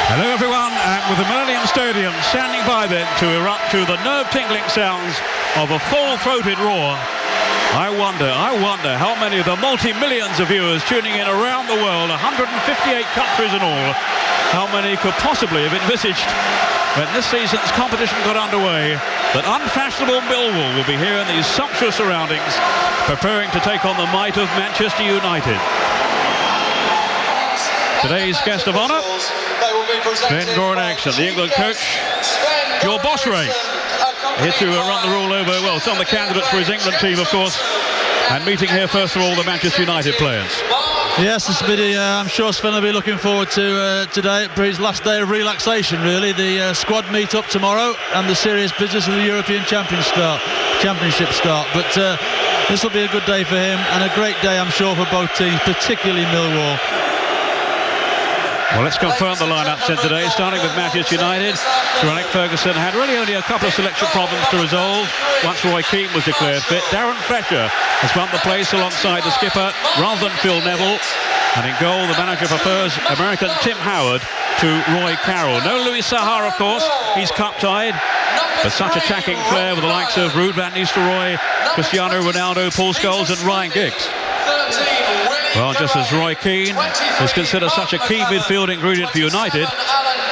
Hello everyone, and with the Millennium Stadium standing by then to erupt to the nerve-tingling sounds of a full-throated roar, I wonder how many of the multi-millions of viewers tuning in around the world, 158 countries in all, how many could possibly have envisaged when this season's competition got underway that unfashionable Millwall will be here in these sumptuous surroundings, preparing to take on the might of Manchester United. Today's guest of honour, Ben Goran action, the England coach, your boss Ray, here to run the rule over, well, some of the candidates for his England team, of course, and meeting here first of all the Manchester United players. Yes, it's been, I'm sure Sven will be looking forward to today, his last day of relaxation really, the squad meet up tomorrow and the serious business of the European Championship start. But this will be a good day for him and a great day, I'm sure, for both teams, particularly Millwall. Well, let's confirm the lineups in today, starting with Manchester United. Sir Alex Ferguson had really only a couple of selection problems to resolve once Roy Keane was declared fit. Darren Fletcher has won the place alongside the skipper rather than Phil Neville. And in goal, the manager prefers American Tim Howard to Roy Carroll. No Louis Saha, of course, he's cup-tied. But such attacking flair with the likes of Ruud van Nistelrooy, Cristiano Ronaldo, Paul Scholes and Ryan Giggs. Well, just as Roy Keane is considered such a key midfield ingredient for United,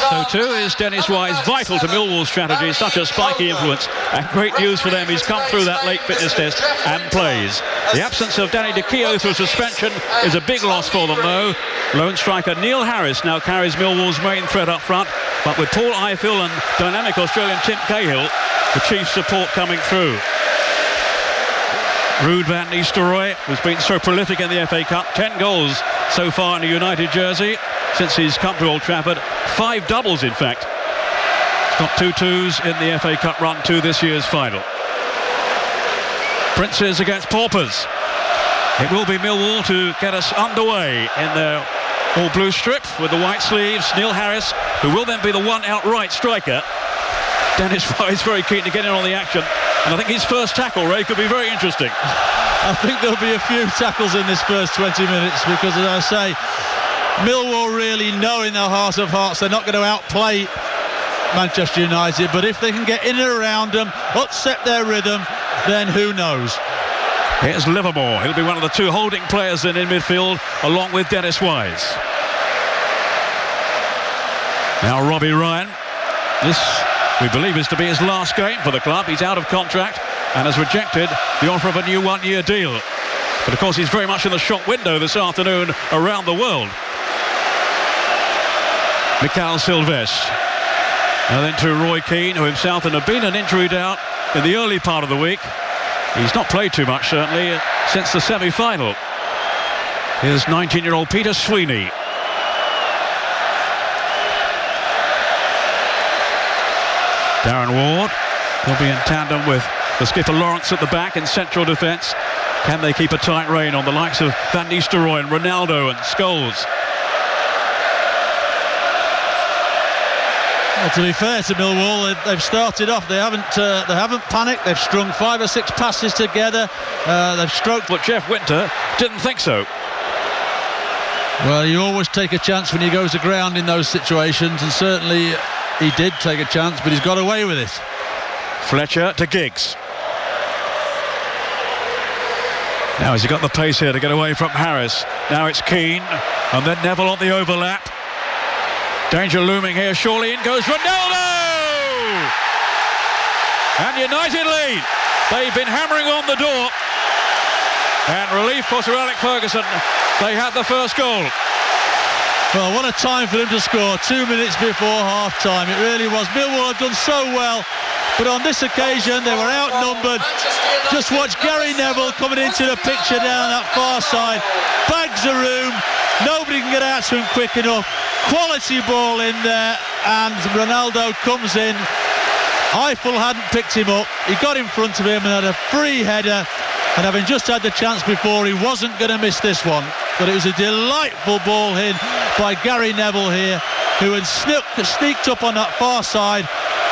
so too is Dennis Wise vital to Millwall's strategy, such a spiky influence. And great news for them, he's come through that late fitness test and plays. The absence of Danny DeKeo through suspension is a big loss for them, though. Lone striker Neil Harris now carries Millwall's main threat up front, but with Paul Ifill and dynamic Australian Tim Cahill, the chief support coming through. Ruud van Nistelrooy, who's been so prolific in the FA Cup, 10 goals so far in a United jersey since he's come to Old Trafford, 5 doubles in fact. He's got 2 twos in the FA Cup run to this year's final. Princes against Paupers. It will be Millwall to get us underway in their all-blue strip with the white sleeves. Neil Harris, who will then be the one outright striker. Dennis Wise very keen to get in on the action. And I think his first tackle, Ray, could be very interesting. I think there'll be a few tackles in this first 20 minutes because, as I say, Millwall really know in their heart of hearts they're not going to outplay Manchester United, but if they can get in and around them, upset their rhythm, then who knows. Here's Livermore. He'll be one of the 2 holding players in midfield, along with Dennis Wise. Now Robbie Ryan. This, we believe, is to be his last game for the club. He's out of contract and has rejected the offer of a new 1-year deal. But of course he's very much in the shop window this afternoon around the world. Mikael Silvestre. And then to Roy Keane, who himself had been an injury doubt in the early part of the week. He's not played too much, certainly, since the semi-final. Here's 19-year-old Peter Sweeney. Darren Ward will be in tandem with the skipper Lawrence at the back in central defence. Can they keep a tight rein on the likes of Van Nistelrooy and Ronaldo and Scholes? Well, to be fair to Millwall, they've started off. They haven't panicked. They've strung 5 or 6 passes together. They've stroked. But Jeff Winter didn't think so. Well, you always take a chance when you go to ground in those situations, and certainly he did take a chance, but he's got away with it. Fletcher to Giggs. Now has he got the pace here to get away from Harris. Now it's Keane, and then Neville on the overlap. Danger looming here, surely in goes Ronaldo! And United lead. They've been hammering on the door. And relief for Sir Alex Ferguson. They had the first goal. Well, what a time for them to score, 2 minutes before half-time. It really was. Millwall have done so well, but on this occasion they were outnumbered. Just watch Gary Neville coming into the picture down that far side. Bags the room. Nobody can get out to him quick enough. Quality ball in there, and Ronaldo comes in. Ifill hadn't picked him up. He got in front of him and had a free header. And having just had the chance before, he wasn't going to miss this one. But it was a delightful ball in by Gary Neville here, who had sneaked up on that far side.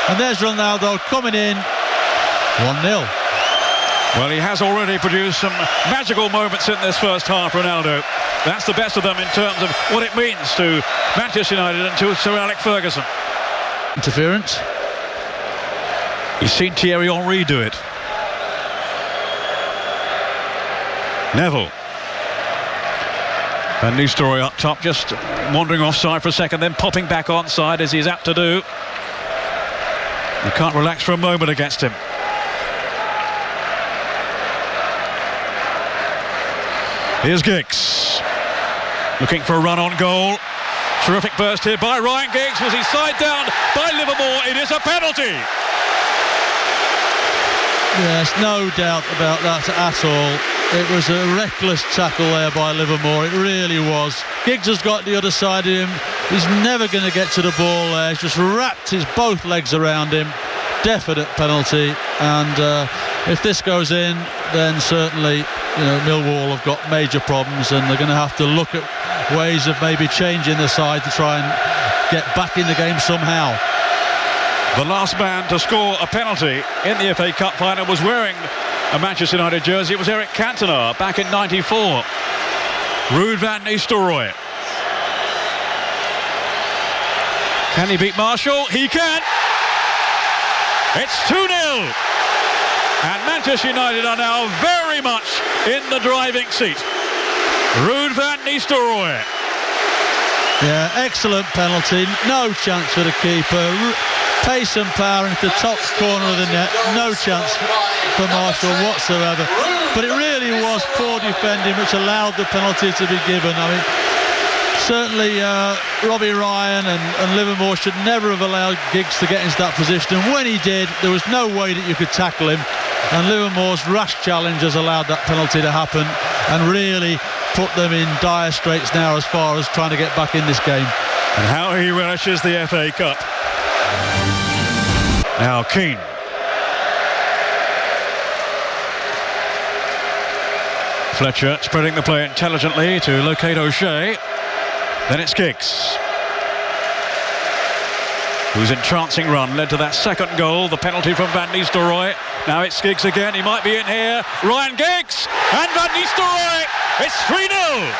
And there's Ronaldo coming in. 1-0. Well, he has already produced some magical moments in this first half, Ronaldo. That's the best of them in terms of what it means to Manchester United and to Sir Alex Ferguson. Interference. He's seen Thierry Henry do it. Neville. Van Nistelrooy up top, just wandering offside for a second, then popping back onside as he's apt to do. You can't relax for a moment against him. Here's Giggs, looking for a run on goal. Terrific burst here by Ryan Giggs. Was he side down by Livermore? It is a penalty. Yes, no doubt about that at all. It was a reckless tackle there by Livermore. It really was. Giggs has got the other side of him. He's never going to get to the ball there. He's just wrapped his both legs around him. Definite penalty. And if this goes in, then certainly, Millwall have got major problems, and they're going to have to look at ways of maybe changing the side to try and get back in the game somehow. The last man to score a penalty in the FA Cup final was wearing a Manchester United jersey. It was Eric Cantona back in '94. Ruud van Nistelrooy. Can he beat Marshall? He can. It's 2-0. And Manchester United are now very much in the driving seat. Ruud van Nistelrooy. Yeah, excellent penalty. No chance for the keeper. Pace and power into the top corner of the net. No chance for Marshall whatsoever. But it really was poor defending which allowed the penalty to be given. I mean, certainly Robbie Ryan and Livermore should never have allowed Giggs to get into that position. And when he did, there was no way that you could tackle him. And Livermore's rash challenge has allowed that penalty to happen and really put them in dire straits now as far as trying to get back in this game. And how he relishes the FA Cup. Now Keane. Fletcher spreading the play intelligently to locate O'Shea. Then it's Giggs, whose entrancing run led to that second goal, the penalty from Van Nistelrooy. Now it's Giggs again, he might be in here. Ryan Giggs and Van Nistelrooy. It's 3-0.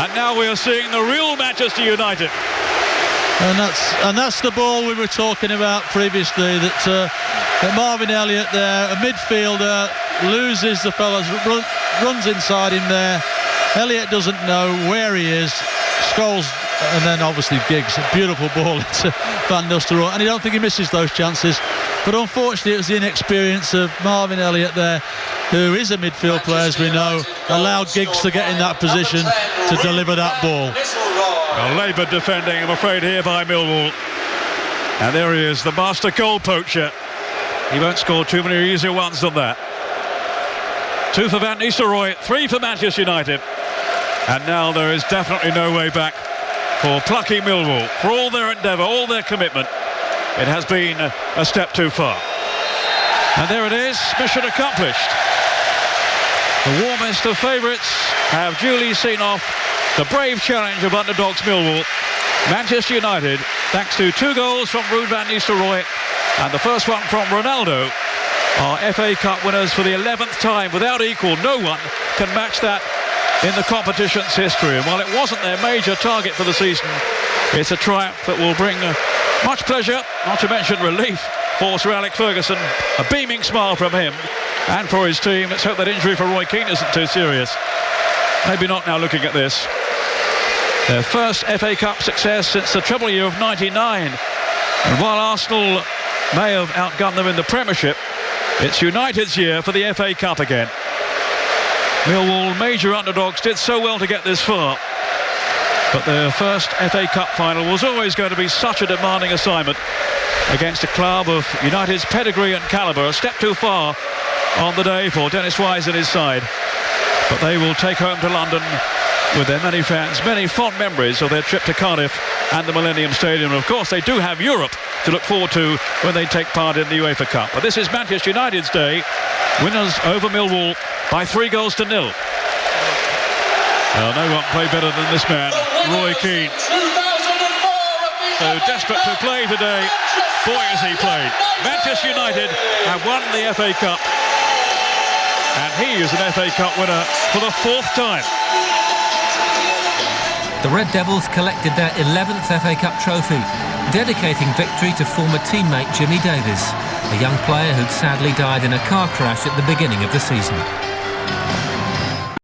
And now we are seeing the real Manchester United. And that's the ball we were talking about previously, that Marvin Elliott there, a midfielder, loses the fellas, runs inside him there. Elliott doesn't know where he is. Scholes, and then obviously Giggs, a beautiful ball into Van Nistelrooy, and I don't think he misses those chances. But unfortunately it was the inexperience of Marvin Elliott there, who is a midfield player as we know, allowed Giggs to get in that position to deliver that ball. Well, laboured defending, I'm afraid, here by Millwall. And there he is, the master goal poacher. He won't score too many easier ones than that. 2 for Van Nistelrooy, 3 for Manchester United. And now there is definitely no way back for plucky Millwall. For all their endeavour, all their commitment, it has been a step too far. And there it is, mission accomplished. The warmest of favourites have duly seen off the brave challenge of underdogs Millwall. Manchester United, thanks to 2 goals from Ruud van Nistelrooy and the first one from Ronaldo, are FA Cup winners for the 11th time without equal. No one can match that in the competition's history. And while it wasn't their major target for the season, it's a triumph that will bring much pleasure, not to mention relief, for Sir Alex Ferguson. A beaming smile from him and for his team. Let's hope that injury for Roy Keane isn't too serious. Maybe not now looking at this. Their first FA Cup success since the treble year of '99. And while Arsenal may have outgunned them in the Premiership, it's United's year for the FA Cup again. Millwall, major underdogs, did so well to get this far. But their first FA Cup final was always going to be such a demanding assignment against a club of United's pedigree and calibre. A step too far on the day for Dennis Wise and his side. But they will take home to London with their many fans, many fond memories of their trip to Cardiff and the Millennium Stadium. And of course they do have Europe to look forward to when they take part in the UEFA Cup. But this is Manchester United's day. Winners over Millwall by 3-0. Well, no one played better than this man, Roy Keane. so desperate to play today. Boy, has he played. Manchester United have won the FA Cup, and he is an FA Cup winner for the 4th time. The Red Devils collected their 11th FA Cup trophy, dedicating victory to former teammate Jimmy Davis, a young player who'd sadly died in a car crash at the beginning of the season.